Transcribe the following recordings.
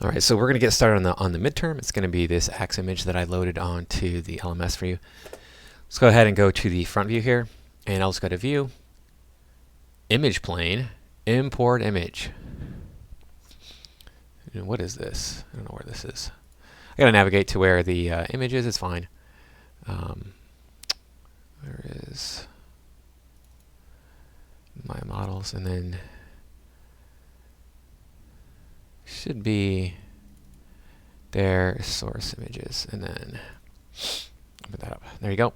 All right, so we're going to get started on the midterm. It's going to be this axe image that I loaded onto the LMS for you. Let's go ahead and go to the front view here, and I'll just go to View, Image Plane, Import Image. And what is this? I don't know where this is. I got to navigate to where the image is. It's fine. Where is my models? And then should be there, source images, and then put that up. There you go.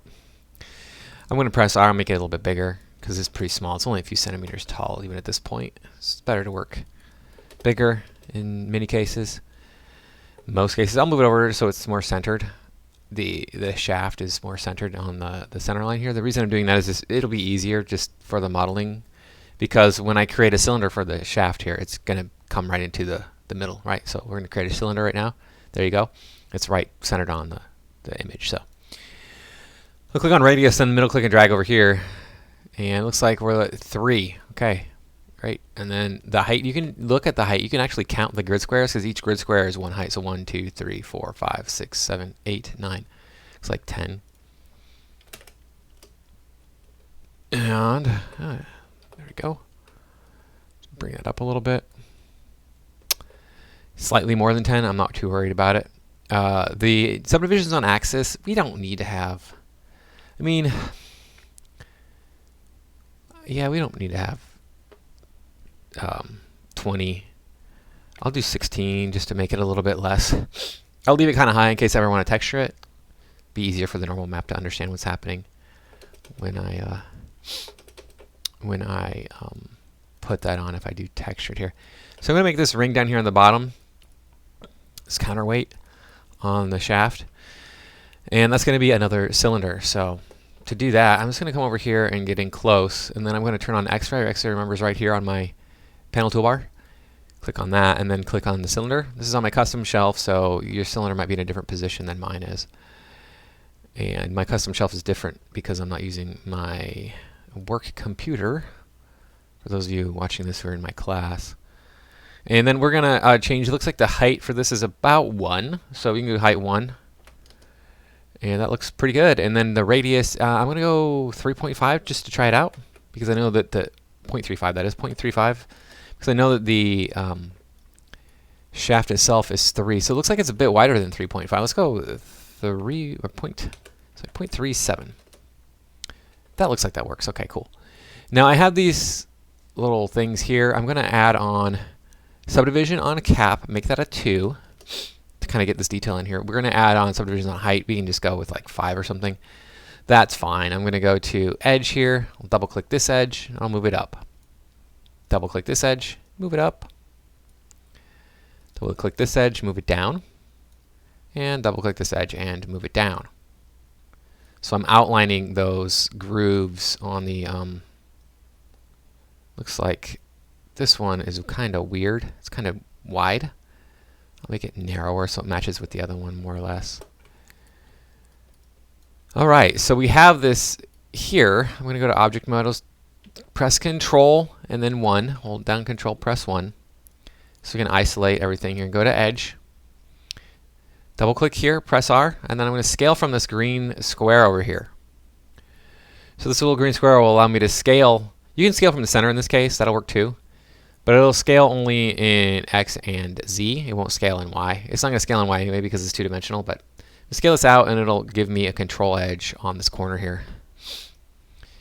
I'm going to press R and make it a little bit bigger because it's pretty small. It's only a few centimeters tall even at this point. It's better to work bigger in many cases. Most cases, I'll move it over so it's more centered. The shaft is more centered on the center line here. The reason I'm doing that is this, it'll be easier just for the modeling, because when I create a cylinder for the shaft here, it's going to come right into the middle, right? So we're going to create a cylinder right now. There you go. It's right centered on the image. So we'll click on radius, then middle click and drag over here, and it looks like we're at 3. Okay, great. And then the height, you can look at the height. You can actually count the grid squares because each grid square is one height. So 1, 2, 3, 4, 5, 6, 7, 8, 9. It's like 10. And there we go. Bring that up a little bit. Slightly more than 10. I'm not too worried about it. The subdivisions on axis, we don't need to have. I mean, yeah, we don't need to have 20. I'll do 16 just to make it a little bit less. I'll leave it kind of high in case I ever want to texture it. Be easier for the normal map to understand what's happening when I put that on if I do textured here. So I'm going to make this ring down here on the bottom. This counterweight on the shaft. And that's going to be another cylinder. So to do that, I'm just going to come over here and get in close. And then I'm going to turn on X-ray. X-ray, remember, is right here on my panel toolbar. Click on that and then click on the cylinder. This is on my custom shelf, so your cylinder might be in a different position than mine is. And my custom shelf is different because I'm not using my work computer. For those of you watching this who are in my class. And then we're going to change, it looks like the height for this is about 1. So we can do height 1. And that looks pretty good. And then the radius, I'm going to go 3.5 just to try it out. Because I know that the 0.35, that is 0.35. Because I know that the shaft itself is 3. So it looks like it's a bit wider than 3.5. Let's go 3 or 0.37. That looks like that works. Okay, cool. Now I have these little things here. I'm going to add on subdivision on a cap, make that a 2 to kind of get this detail in here. We're going to add on subdivision on height. We can just go with like 5 or something. That's fine. I'm going to go to edge here. I'll double click this edge and I'll move it up. Double click this edge, move it up. Double click this edge, move it down. And double click this edge and move it down. So I'm outlining those grooves on the looks like this one is kind of weird. It's kind of wide. I'll make it narrower so it matches with the other one more or less. Alright, so we have this here. I'm going to go to Object Models, press Control and then 1. Hold down Control, press 1. So we can isolate everything here. Go to Edge. Double click here, press R, and then I'm going to scale from this green square over here. So this little green square will allow me to scale. You can scale from the center in this case. That'll work too. But it'll scale only in X and Z. It won't scale in Y. It's not going to scale in Y anyway because it's two-dimensional, but I'll scale this out and it'll give me a control edge on this corner here.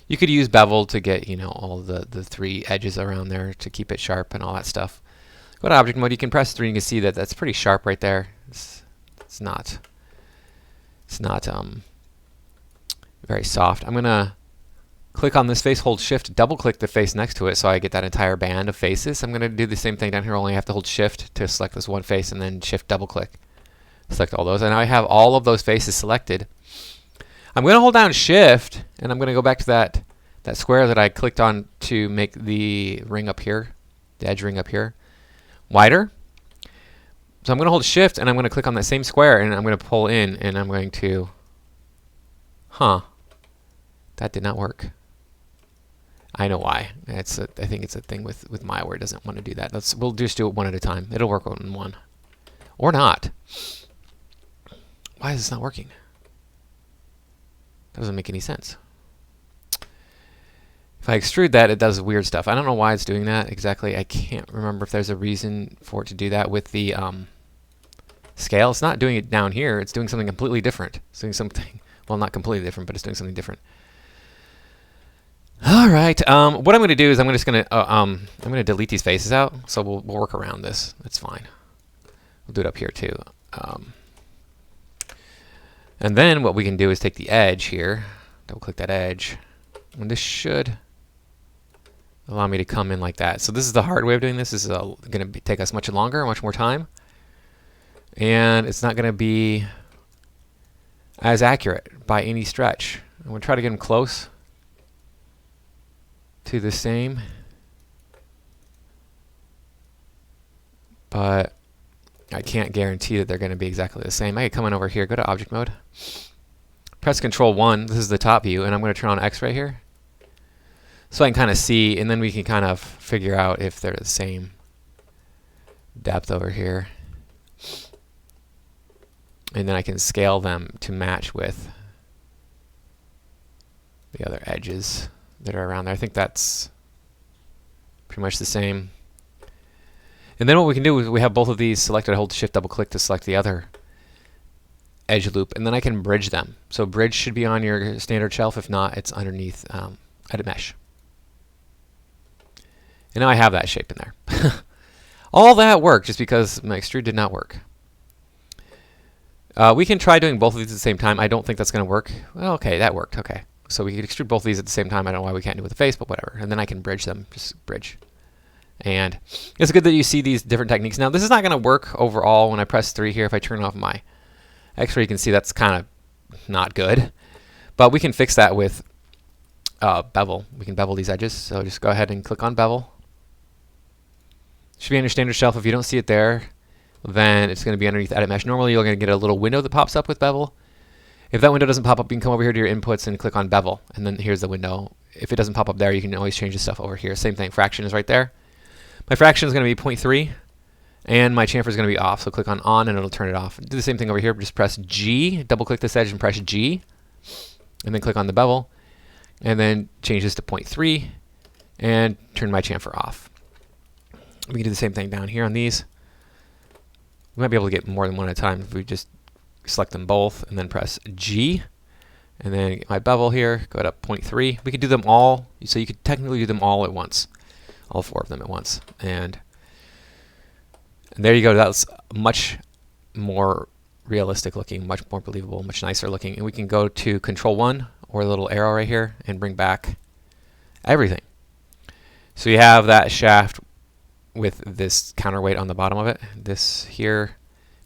You could use bevel to get, you know, all the 3 edges around there to keep it sharp and all that stuff. Go to Object Mode. You can press 3 and you can see that that's pretty sharp right there. It's not very soft. I'm going to click on this face, hold Shift, double click the face next to it so I get that entire band of faces. I'm going to do the same thing down here, only I have to hold Shift to select this one face and then Shift double click. Select all those. And now I have all of those faces selected. I'm going to hold down Shift and I'm going to go back to that square that I clicked on to make the ring up here, the edge ring up here, wider. So I'm going to hold Shift and I'm going to click on that same square and I'm going to pull in and I'm going to, that did not work. I know why. I think it's a thing with Maya where it doesn't want to do that. We'll just do it one at a time. It'll work on one. Or not. Why is this not working? That doesn't make any sense. If I extrude that, it does weird stuff. I don't know why it's doing that exactly. I can't remember if there's a reason for it to do that with the scale. It's not doing it down here. It's doing something completely different. It's doing something, well, not completely different, but it's doing something different. All right. What I'm going to do is I'm going to delete these faces out. So we'll work around this. That's fine. We'll do it up here too. And then what we can do is take the edge here, double click that edge, and this should allow me to come in like that. So this is the hard way of doing this. This is going to take us much longer, much more time, and it's not going to be as accurate by any stretch. I'm going to try to get them close to the same, but I can't guarantee that they're going to be exactly the same. I could come in over here, go to object mode, press Control 1. This is the top view, and I'm going to turn on X right here, so I can kind of see, and then we can kind of figure out if they're the same depth over here, and then I can scale them to match with the other edges that are around there. I think that's pretty much the same. And then what we can do is we have both of these selected. I hold Shift double click to select the other edge loop, and then I can bridge them. So bridge should be on your standard shelf. If not, it's underneath edit mesh. And now I have that shape in there. All that worked just because my extrude did not work. We can try doing both of these at the same time. I don't think that's going to work. Well, okay, that worked. Okay. So we could extrude both of these at the same time. I don't know why we can't do it with the face, but whatever. And then I can bridge them. Just bridge. And it's good that you see these different techniques. Now, this is not going to work overall when I press 3 here. If I turn off my X-ray, you can see that's kind of not good. But we can fix that with bevel. We can bevel these edges. So just go ahead and click on bevel. Should be on your standard shelf. If you don't see it there, then it's going to be underneath edit mesh. Normally, you're going to get a little window that pops up with bevel. If that window doesn't pop up, you can come over here to your inputs and click on bevel. And then here's the window. If it doesn't pop up there, you can always change the stuff over here. Same thing. Fraction is right there. My fraction is going to be 0.3, and my chamfer is going to be off. So click on and it'll turn it off. Do the same thing over here. Just press G, double click this edge and press G, and then click on the bevel, and then change this to 0.3, and turn my chamfer off. We can do the same thing down here on these. We might be able to get more than one at a time if we just select them both and then press G, and then get my bevel here, go to 0.3. We could do them all, so you could technically do them all at once. All 4 of them at once. And there you go. That's much more realistic looking, much more believable, much nicer looking. And we can go to Control 1 or the little arrow right here and bring back everything. So you have that shaft with this counterweight on the bottom of it. This here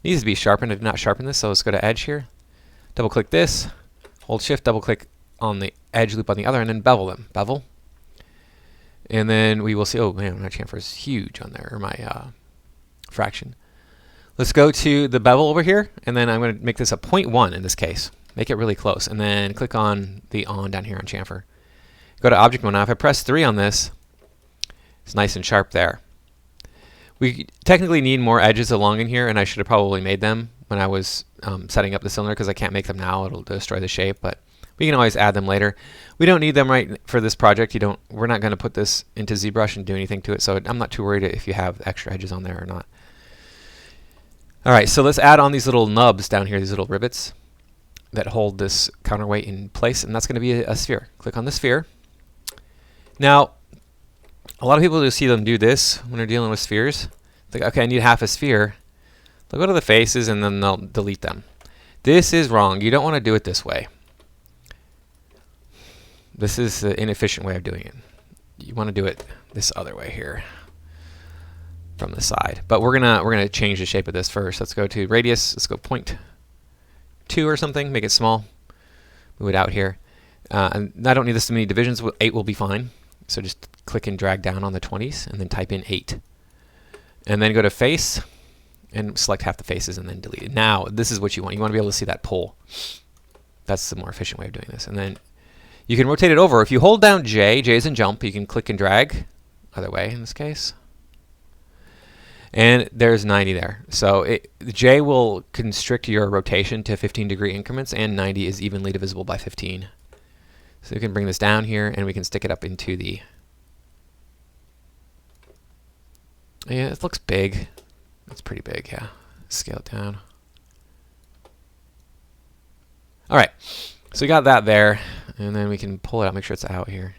needs to be sharpened. I did not sharpen this, so let's go to Edge here. Double click this, hold Shift, double click on the edge loop on the other, and then bevel them. Bevel. And then we will see, oh man, my chamfer is huge on there, or my fraction. Let's go to the bevel over here, and then I'm going to make this a 0.1 in this case. Make it really close, and then click on the on down here on chamfer. Go to object mode now. If I press 3 on this, it's nice and sharp there. We technically need more edges along in here, and I should have probably made them when I was setting up the cylinder, because I can't make them now. It'll destroy the shape, but we can always add them later. We don't need them right for this project. We're not going to put this into ZBrush and do anything to it, so I'm not too worried if you have extra edges on there or not. All right, so let's add on these little nubs down here, these little rivets that hold this counterweight in place, and that's going to be a sphere. Click on the sphere. Now, a lot of people see them do this when they're dealing with spheres. Like, okay, I need half a sphere. They'll go to the faces and then they'll delete them. This is wrong. You don't want to do it this way. This is the inefficient way of doing it. You want to do it this other way here from the side. But we're gonna change the shape of this first. Let's go to radius. Let's go 0.2 or something. Make it small. Move it out here. And I don't need this too many divisions. 8 will be fine. So just click and drag down on the 20s and then type in 8. And then go to face and select half the faces and then delete it. Now, this is what you want. You want to be able to see that pull. That's the more efficient way of doing this. And then you can rotate it over. If you hold down J, J is in jump, you can click and drag, other way in this case. And there's 90 there. So J will constrict your rotation to 15-degree increments, and 90 is evenly divisible by 15. So we can bring this down here, and we can stick it up into the... Yeah, it looks big. It's pretty big, yeah. Scale it down. All right, so we got that there, and then we can pull it out, make sure it's out here.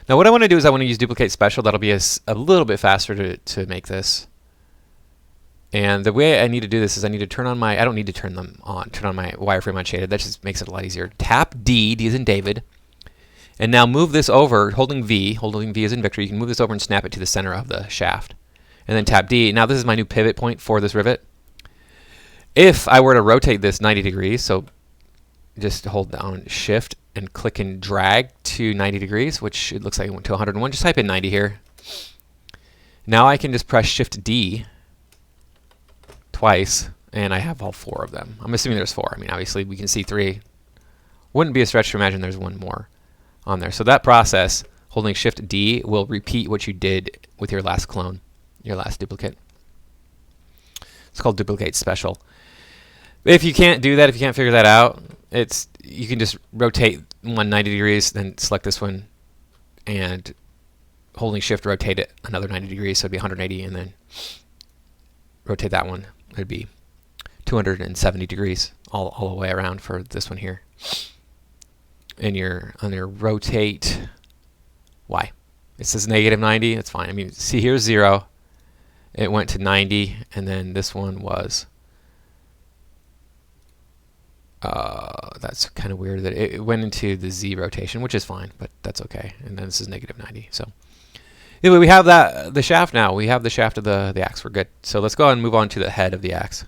Now what I want to do is I want to use duplicate special. That'll be a little bit faster to make this. And the way I need to do this is I need to turn on my, I don't need to turn them on, turn on my wireframe unshaded. That just makes it a lot easier. Tap D, D as in David. And now move this over, holding V as in Victor. You can move this over and snap it to the center of the shaft. And then tap D. Now this is my new pivot point for this rivet. If I were to rotate this 90 degrees, so just hold down Shift and click and drag to 90 degrees, which it looks like it went to 101. Just type in 90 here. Now I can just press Shift D twice, and I have all 4 of them. I'm assuming there's 4. I mean, obviously we can see 3. Wouldn't be a stretch to imagine there's 1 more on there. So that process, holding Shift D, will repeat what you did with your last clone, your last duplicate. It's called duplicate special. If you can't do that, if you can't figure that out, you can just rotate one 90 degrees, then select this one, and holding Shift rotate it another 90 degrees, so it'd be 180, and then rotate that one. It'd be 270 degrees all the way around for this one here. And on your rotate Y. It says negative 90. It's fine. I mean, see here's 0. It went to 90, and then this one was. That's kind of weird that it went into the Z rotation, which is fine, but that's okay. And then this is negative 90. So anyway, we have the shaft now. We have the shaft of the axe. We're good. So let's go ahead and move on to the head of the axe.